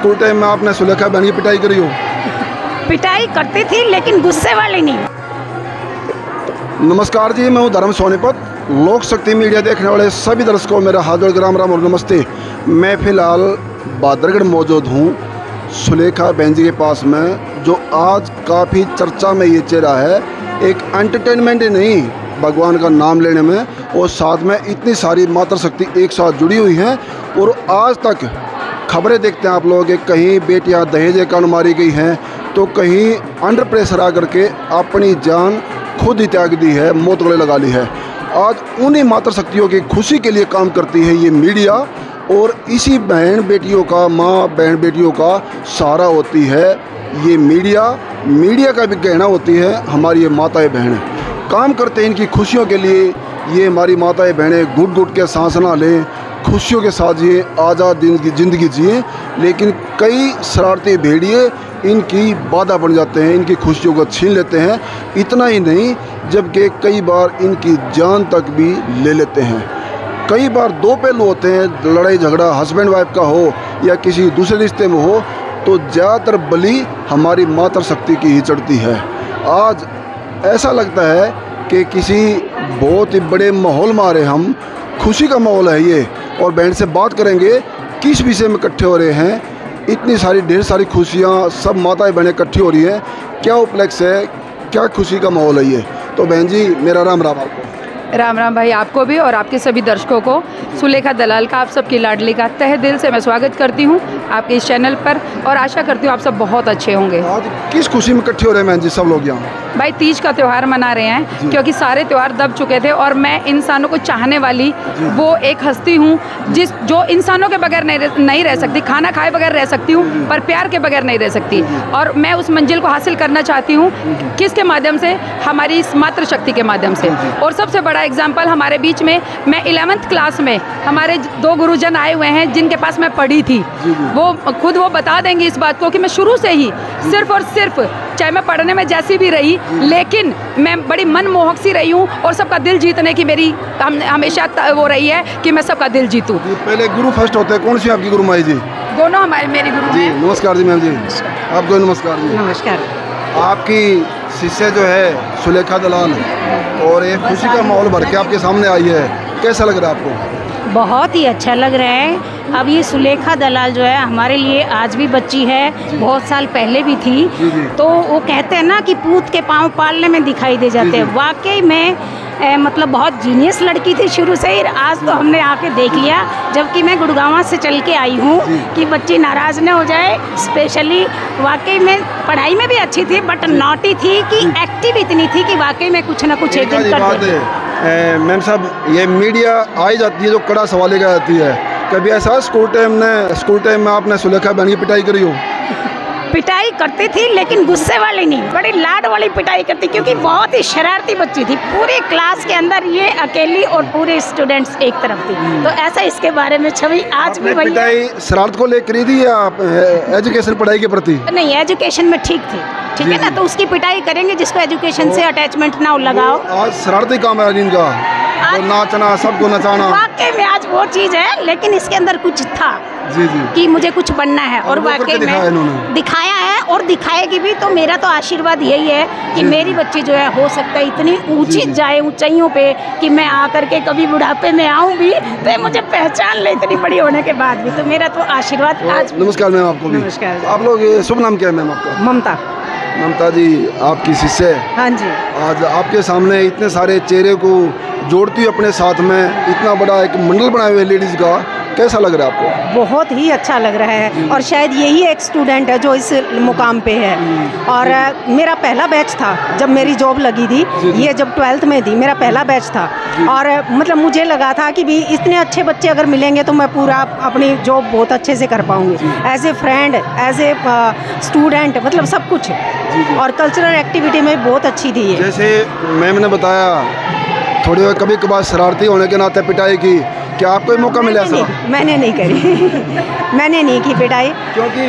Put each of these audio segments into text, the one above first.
School time में आपने सुलेखा बहन की पिटाई करी हो? पिटाई करती थी लेकिन गुस्से वाली नहीं। नमस्कार जी, मैं हूँ धर्म सोनीपत। लोक शक्ति मीडिया देखने वाले सभी दर्शकों मेरा हाथ जोड़ राम राम और नमस्ते। मैं फ़िलहाल बादरगढ़ मौजूद हूँ सुलेखा बहन जी के पास में, जो आज काफ़ी चर्चा में ये चेहरा है। एक एंटरटेनमेंट ही नहीं, भगवान का नाम लेने में और साथ में इतनी सारी मातृशक्ति एक साथ जुड़ी हुई हैं। और आज तक खबरें देखते हैं आप लोग कि कहीं बेटियां दहेज के कारण मारी गई हैं, तो कहीं अंडर प्रेशर आकर के अपनी जान खुद ही त्याग दी है, मौत गले लगा ली है। आज उन्हीं मातृशक्तियों की खुशी के लिए काम करती है ये मीडिया, और इसी बहन बेटियों का, माँ बहन बेटियों का सहारा होती है ये मीडिया। मीडिया का भी कहना होती है हमारी ये माताएं बहनें काम करते हैं इनकी खुशियों के लिए। ये हमारी माताएं बहनें घुट घुट के सांस ना लें, खुशियों के साथ जिए, आज़ाद ज़िंदगी जिए, लेकिन कई शरारती भेड़िए इनकी बाधा बन जाते हैं, इनकी खुशियों को छीन लेते हैं। इतना ही नहीं, जबकि कई बार इनकी जान तक भी ले लेते हैं। कई बार दो पहलू होते हैं, लड़ाई झगड़ा हस्बैंड वाइफ का हो या किसी दूसरे रिश्ते में हो, तो ज़्यादातर बलि हमारी मातृशक्ति की ही चढ़ती है। आज ऐसा लगता है कि किसी बहुत ही बड़े माहौल में आ रहे हम, खुशी का माहौल है ये। और बहन से बात करेंगे किस विषय में इकट्ठे हो रहे हैं, इतनी सारी ढेर सारी खुशियाँ, सब माताएं बहनें इकट्ठी हो रही हैं, क्या उपलक्ष्य है, क्या खुशी का माहौल है ये। तो बहन जी मेरा राम राम आपको। राम राम भाई, आपको भी और आपके सभी दर्शकों को। सुलेखा दलाल का, आप सबकी लाडली का तहे दिल से मैं स्वागत करती हूँ आपके इस चैनल पर, और आशा करती हूँ आप सब बहुत अच्छे होंगे। आज किस खुशी में इकट्ठे हो रहे हैं बहन जी सब लोग यहाँ? भाई तीज का त्यौहार मना रहे हैं, क्योंकि सारे त्यौहार दब चुके थे, और मैं इंसानों को चाहने वाली वो एक हस्ती हूँ जो इंसानों के बगैर नहीं रह सकती। खाना खाए बगैर रह सकती हूँ, पर प्यार के बगैर नहीं रह सकती। और मैं उस मंजिल को हासिल करना चाहती हूँ, किसके माध्यम से? हमारी इस मातृशक्ति के माध्यम से। और सबसे बड़ा एग्जाम्पल हमारे बीच में, मैं 11th क्लास में हमारे 2 गुरुजन आए हुए हैं जिनके पास मैं पढ़ी थी। वो बता देंगे इस बात को कि मैं शुरू से ही सिर्फ और सिर्फ, चाहे मैं पढ़ने में जैसी भी रही, लेकिन मैं बड़ी मनमोहक सी रही हूँ, और सबका दिल जीतने की मेरी हमेशा वो रही है कि मैं सबका दिल जीतूँ। पहले गुरु फर्स्ट होते हैं, कौन सी आपकी गुरु माई जी? दोनों हमारे मेरे गुरु जी। हैं। नमस्कार जी मैम जी। आपको नमस्कार जी। नमस्कार। आपकी शिष्य जो है सुलेखा दलाल, और एक खुशी का माहौल भर के आपके सामने आई है, कैसा लग रहा है आपको? बहुत ही अच्छा लग रहा है। अब ये सुलेखा दलाल जो है हमारे लिए आज भी बच्ची है, बहुत साल पहले भी थी। तो वो कहते हैं ना कि पूत के पाँव पालने में दिखाई दे जाते हैं। वाकई में मतलब बहुत जीनियस लड़की थी शुरू से ही। आज तो हमने आके देख लिया, जबकि मैं गुड़गांव से चल के आई हूँ, कि बच्ची नाराज़ न हो जाए। स्पेशली वाकई में पढ़ाई में भी अच्छी थी, बट नॉटी थी कि एक्टिव इतनी थी कि वाकई में कुछ ना कुछ एक दिन करती। मैम साहब, ये मीडिया आई जाती है जो कड़ा सवाल लेकर आती है, कभी ऐसा स्कूल टाइम में आपने सुलेखा बहन की पिटाई करी हो? पिटाई करती थी लेकिन गुस्से वाली नहीं, बड़ी लाड वाली पिटाई करती, क्योंकि बहुत ही शरारती बच्ची थी। पूरे क्लास के अंदर ये अकेली और पूरे स्टूडेंट्स एक तरफ थी। तो ऐसा इसके बारे में छवि आज भी वही। पिटाई शरारत को लेकर थी या एजुकेशन पढ़ाई के प्रति? नहीं, एजुकेशन में ठीक थी, ठीक है ना। तो उसकी पिटाई करेंगे जिसको एजुकेशन से अटैचमेंट ना लगाओ। आज शरारती काम है इनका, नाचना, सबको नचाना। वाकई में आज वो चीज़ है, लेकिन इसके अंदर कुछ था जी कि मुझे कुछ बनना है, और वाकई में दिखाया है और दिखाएगी भी। तो मेरा तो आशीर्वाद यही है कि मेरी बच्ची जो है हो सकता है इतनी ऊंची जाए, ऊंचाइयों पे, कि मैं आकर के कभी बुढ़ापे में आऊँ भी तो मुझे पहचान ले, इतनी बड़ी होने के बाद भी। तो मेरा तो आशीर्वाद आज। नमस्कार मैम आपको भी। नमस्कार। आप लोग, शुभ नाम क्या है मैम आपका? ममता। ममता जी आपकी शिष्य है। हाँ जी। आज आपके सामने इतने सारे चेहरे को जोड़ती हुई अपने साथ में इतना बड़ा एक मंडल बनाए हुए लेडीज़ का, कैसा लग रहा है आपको? बहुत ही अच्छा लग रहा है, और शायद यही एक स्टूडेंट है जो इस मुकाम पे है। और मेरा पहला बैच था जब मेरी जॉब लगी थी, ये जब 12th में थी, मेरा पहला बैच था। और मतलब मुझे लगा था कि भी इतने अच्छे बच्चे अगर मिलेंगे तो मैं पूरा अपनी जॉब बहुत अच्छे से कर पाऊँगी, as a friend, as a student, मतलब सब कुछ। और कल्चरल एक्टिविटी में बहुत अच्छी थी ये। जैसे मैम ने बताया, थोड़ी कभी कभार शरारती होने के नाते पिटाई की, क्या आपको कोई मौका मिला ऐसा? मैंने नहीं करी मैंने नहीं की पिटाई। क्योंकि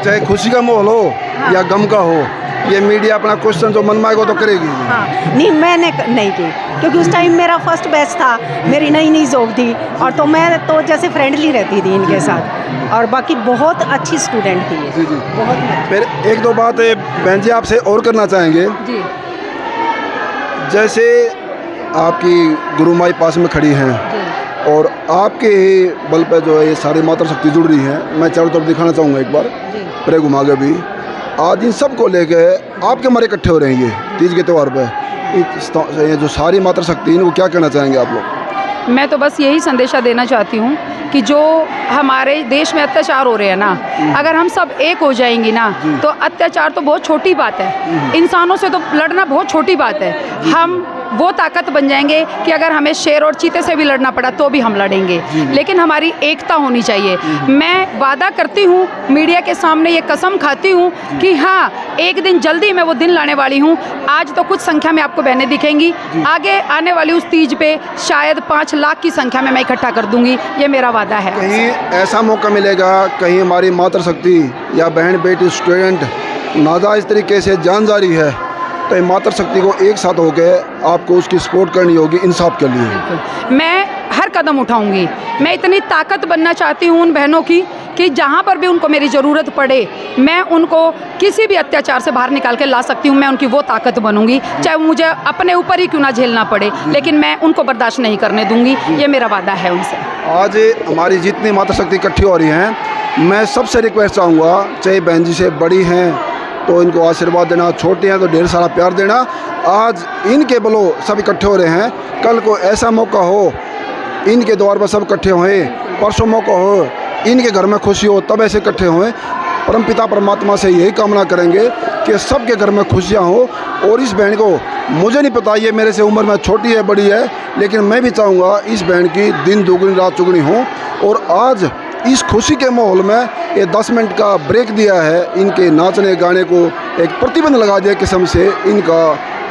चाहे खुशी का माहौल हो या गम का हो, ये मीडिया अपना क्वेश्चन जो मन में आएगा तो करेगी। हाँ नहीं, मैंने नहीं की, क्योंकि उस टाइम मेरा फर्स्ट बैच था, मेरी नई नई जॉब थी, और तो मैं तो जैसे फ्रेंडली रहती थी इनके साथ, और बाकी बहुत अच्छी स्टूडेंट थी ये। जी जी। बहुत। फिर एक दो बात बहन जी आपसे और करना चाहेंगे। जी जैसे आपकी गुरु माई पास में खड़ी हैं जी और आपके ही बल पे जो है ये सारी मातृशक्ति जुड़ रही है। मैं चारों तरफ दिखाना चाहूँगा एक बार, जी प्रे घुमा के भी। आज इन सब को लेके आपके हमारे इकट्ठे हो रहे हैं ये तीज के त्यौहार पे। ये जो सारी मातृशक्ति, इनको क्या कहना चाहेंगे आप लोग? मैं तो बस यही संदेशा देना चाहती हूँ कि जो हमारे देश में अत्याचार हो रहे हैं ना, अगर हम सब एक हो जाएंगी ना, तो अत्याचार तो बहुत छोटी बात है, इंसानों से तो लड़ना बहुत छोटी बात है। हम वो ताकत बन जाएंगे कि अगर हमें शेर और चीते से भी लड़ना पड़ा तो भी हम लड़ेंगे, लेकिन हमारी एकता होनी चाहिए। मैं वादा करती हूँ, मीडिया के सामने ये कसम खाती हूँ कि हाँ, एक दिन जल्दी मैं वो दिन लाने वाली हूँ। आज तो कुछ संख्या में आपको बहनें दिखेंगी, आगे आने वाली उस तीज पे शायद 5 लाख की संख्या में मैं इकट्ठा कर दूंगी, ये मेरा वादा है। कहीं ऐसा मौका मिलेगा, कहीं हमारी मातृशक्ति या बहन बेटी स्टूडेंट नाजायज़ तरीके से जान जा रही है, तो ये मातृशक्ति को एक साथ होकर आपको उसकी सपोर्ट करनी होगी इंसाफ के लिए। मैं हर कदम उठाऊंगी। मैं इतनी ताकत बनना चाहती हूँ उन बहनों की कि जहाँ पर भी उनको मेरी ज़रूरत पड़े, मैं उनको किसी भी अत्याचार से बाहर निकाल के ला सकती हूँ। मैं उनकी वो ताकत बनूंगी, चाहे मुझे अपने ऊपर ही क्यों ना झेलना पड़े, लेकिन मैं उनको बर्दाश्त नहीं करने दूंगी। ये मेरा वादा है उनसे। आज हमारी जितनी मातृशक्ति इकट्ठी हो रही हैं, मैं सबसे रिक्वेस्ट चाहूँगा, चाहे बहन जी से बड़ी हैं तो इनको आशीर्वाद देना, छोटे हैं तो ढेर सारा प्यार देना। आज इनके बलों सब इकट्ठे हो रहे हैं, कल को ऐसा मौका हो इनके द्वार पर सब इकट्ठे हों, परसों मौका हो इनके घर में खुशी हो तब ऐसे इकट्ठे हों। परमपिता परमात्मा से यही कामना करेंगे कि सबके घर में खुशियाँ हो। और इस बहन को, मुझे नहीं पता ये मेरे से उम्र में छोटी है बड़ी है, लेकिन मैं भी चाहूँगा इस बहन की दिन दुगनी रात चुगनी हो। और आज इस खुशी के माहौल में ये 10 मिनट का ब्रेक दिया है, इनके नाचने गाने को एक प्रतिबंध लगा दिया किस्म से इनका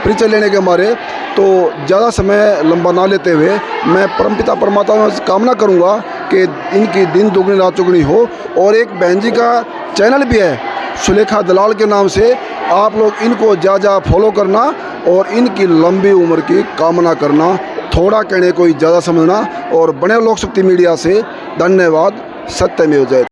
परिचय लेने के मारे। तो ज़्यादा समय लंबा ना लेते हुए मैं परमपिता परमात्मा से कामना करूँगा कि इनकी दिन दुगनी रात चुगनी हो। और एक बहन जी का चैनल भी है सुलेखा दलाल के नाम से, आप लोग इनको ज़्यादा फॉलो करना और इनकी लंबी उम्र की कामना करना। थोड़ा कहने को ज़्यादा समझना। और बने लोक शक्ति मीडिया से धन्यवाद। सत्यमेव जयते।